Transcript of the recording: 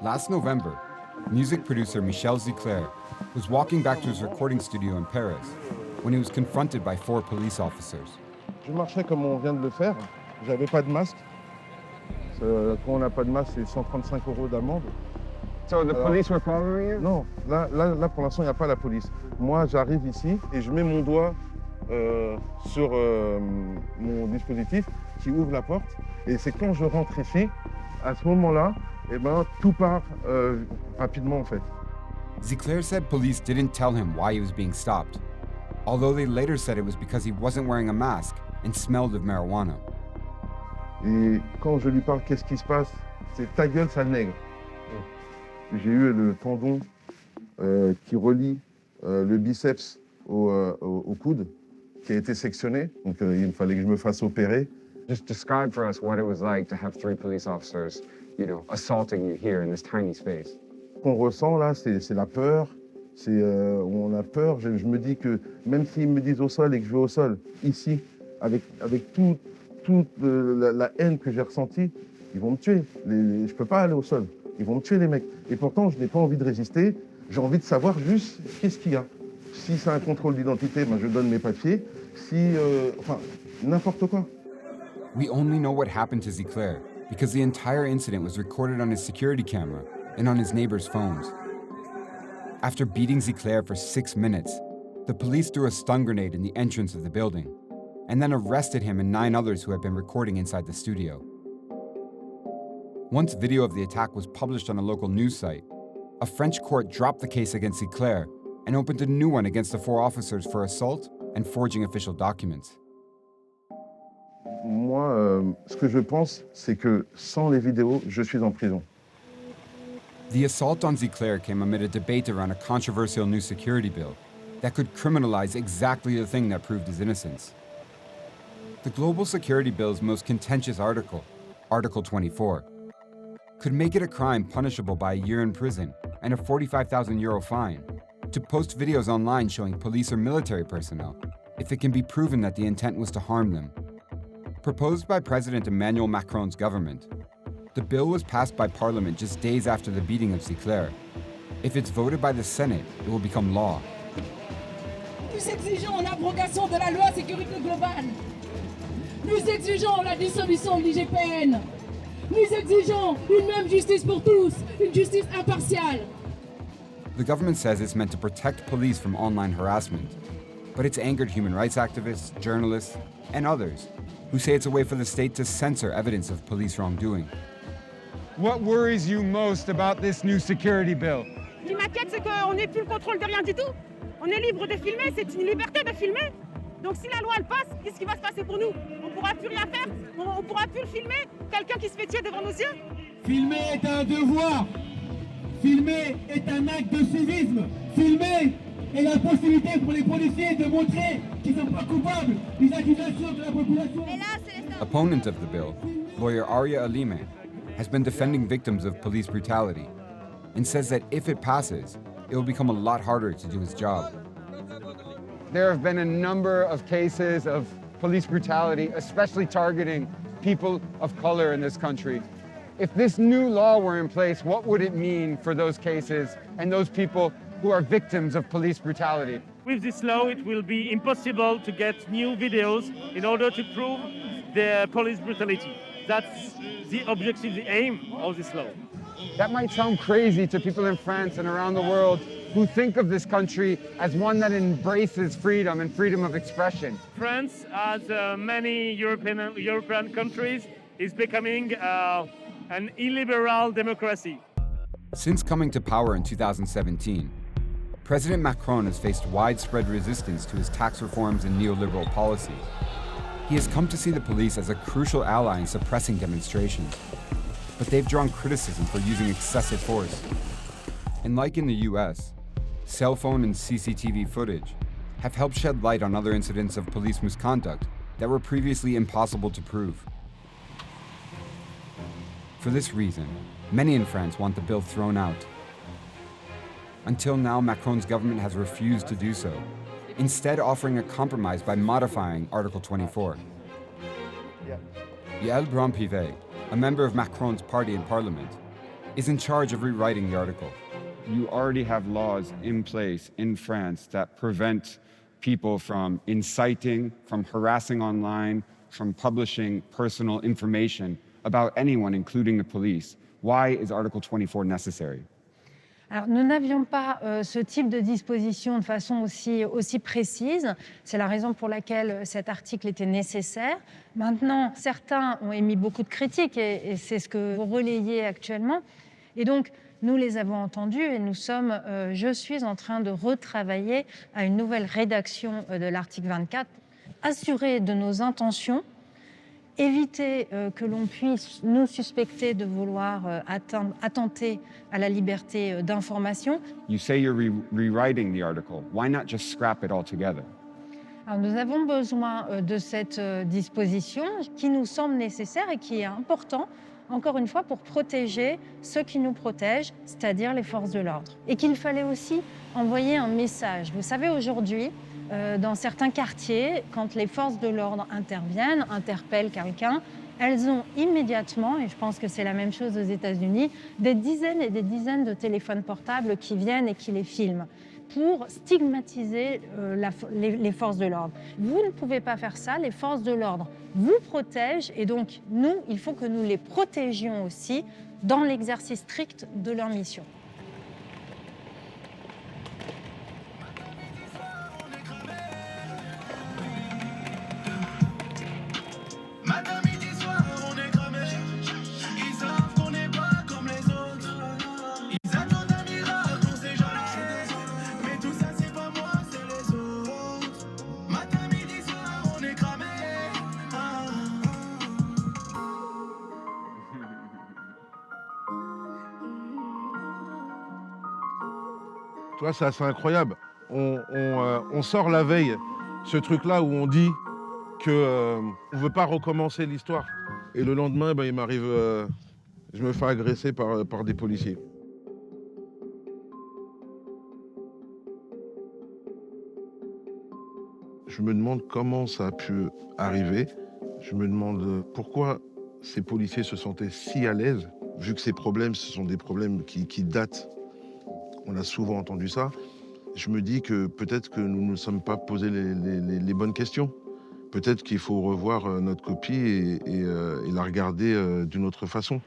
Last November, music producer Michel Ziclair was walking back to his recording studio in Paris when he was confronted by 4 police officers. Je marchais comme on vient de le faire. J'avais pas de masque. Quand on n'a pas de masque, c'est 135 € d'amende. So the police were following you? Non, là pour l'instant, il n'y a pas la police. Moi, j'arrive ici et je mets mon doigt sur mon dispositif qui ouvre la porte. Et c'est quand je rentre ici, à ce moment-là, tout part rapidement en fait. Ziclair said police didn't tell him why he was being stopped, although they later said it was because he wasn't wearing a mask and smelled of marijuana. Et quand je lui parle, qu'est-ce qui se passe? C'est ta gueule, sale nègre. J'ai eu le tendon qui relie le biceps au coude, qui a été sectionné. Donc il fallait que je me fasse opérer. Just describe for us what it was like to have 3 police officers, assaulting you here in this tiny space. Ce qu'on ressent là, c'est la peur. On a peur. Je me dis que même s'ils me disent au sol et que je vais au sol, ici, avec toute la haine que j'ai ressentie, ils vont me tuer. Je ne peux pas aller au sol. Ils vont me tuer, les mecs. Et pourtant, je n'ai pas envie de résister. J'ai envie de savoir juste qu'est-ce qu'il y a. Si c'est un contrôle d'identité, je donne mes papiers. N'importe quoi. We only know what happened to Ziclair because the entire incident was recorded on his security camera and on his neighbors' phones. After beating Ziclair for 6 minutes, the police threw a stun grenade in the entrance of the building and then arrested him and 9 others who had been recording inside the studio. Once video of the attack was published on a local news site, a French court dropped the case against Ziclair and opened a new one against the 4 officers for assault and forging official documents. Moi, ce que je pense, c'est que sans les vidéos, je suis en prison. The assault on Ziclair came amid a debate around a controversial new security bill that could criminalize exactly the thing that proved his innocence. The Global Security Bill's most contentious article, Article 24, could make it a crime punishable by a year in prison and a €45,000 fine to post videos online showing police or military personnel if it can be proven that the intent was to harm them. Proposed by President Emmanuel Macron's government, the bill was passed by Parliament just days after the beating of Ziclair. If it's voted by the Senate, it will become law. Nous exigeons l'abrogation de la loi sécurité globale. Nous exigeons la dissolution de l'IGPN. Nous exigeons une même justice pour tous, une justice impartiale. The government says it's meant to protect police from online harassment, but it's angered human rights activists, journalists, and others who say it's a way for the state to censor evidence of police wrongdoing. What worries you most about this new security bill? Ce qui m'inquiète, c'est qu'on n'ait plus le contrôle de rien du tout. On est libre de filmer, c'est une liberté de filmer. Donc si la loi elle passe, qu'est-ce qui va se passer pour nous? On ne pourra plus rien faire, on ne pourra plus le filmer, quelqu'un qui se fait tuer devant nos yeux. Filmer est un devoir. Filmer est un acte de civisme. Filmer est la possibilité pour les policiers de montrer qu'ils ne sont pas coupables des accusations de la population. Opponent of the bill, lawyer Arya Alime, has been defending victims of police brutality and says that if it passes, it will become a lot harder to do his job. There have been a number of cases of police brutality, especially targeting people of color in this country. If this new law were in place, what would it mean for those cases and those people who are victims of police brutality? With this law, it will be impossible to get new videos in order to prove the police brutality. That's the objective, the aim of this law. That might sound crazy to people in France and around the world who think of this country as one that embraces freedom and freedom of expression. France, as many European countries, is becoming an illiberal democracy. Since coming to power in 2017, President Macron has faced widespread resistance to his tax reforms and neoliberal policies. He has come to see the police as a crucial ally in suppressing demonstrations, but they've drawn criticism for using excessive force. And like in the US, cell phone and CCTV footage have helped shed light on other incidents of police misconduct that were previously impossible to prove. For this reason, many in France want the bill thrown out. Until now, Macron's government has refused to do so, instead offering a compromise by modifying Article 24. Yael Braun-Pivet, a member of Macron's party in parliament, is in charge of rewriting the article. You already have laws in place in France that prevent people from inciting, from harassing online, from publishing personal information about anyone, including the police. Why is Article 24 necessary? Alors, nous n'avions pas ce type de disposition de façon aussi précise. C'est la raison pour laquelle cet article était nécessaire. Maintenant, certains ont émis beaucoup de critiques et c'est ce que vous relayez actuellement. Et donc, nous les avons entendus et je suis en train de retravailler à une nouvelle rédaction de l'article 24, assurée de nos intentions, éviter que l'on puisse nous suspecter de vouloir attenter à la liberté d'information. You say you're rewriting the article. Why not just scrap it altogether? Alors, nous avons besoin de cette disposition qui nous semble nécessaire et qui est important, encore une fois, pour protéger ceux qui nous protègent, c'est-à-dire les forces de l'ordre. Et qu'il fallait aussi envoyer un message. Vous savez, aujourd'hui, dans certains quartiers, quand les forces de l'ordre interviennent, interpellent quelqu'un, elles ont immédiatement, et je pense que c'est la même chose aux États-Unis, des dizaines et des dizaines de téléphones portables qui viennent et qui les filment pour stigmatiser les forces de l'ordre. Vous ne pouvez pas faire ça, les forces de l'ordre vous protègent et donc nous, il faut que nous les protégions aussi dans l'exercice strict de leur mission. Tu vois, c'est assez incroyable. On sort la veille ce truc-là où on dit qu'on ne veut pas recommencer l'histoire. Et le lendemain, il m'arrive, je me fais agresser par des policiers. Je me demande comment ça a pu arriver. Je me demande pourquoi ces policiers se sentaient si à l'aise, vu que ces problèmes, ce sont des problèmes qui datent. On a souvent entendu ça. Je me dis que peut-être que nous ne nous sommes pas posé les bonnes questions. Peut-être qu'il faut revoir notre copie et la regarder d'une autre façon.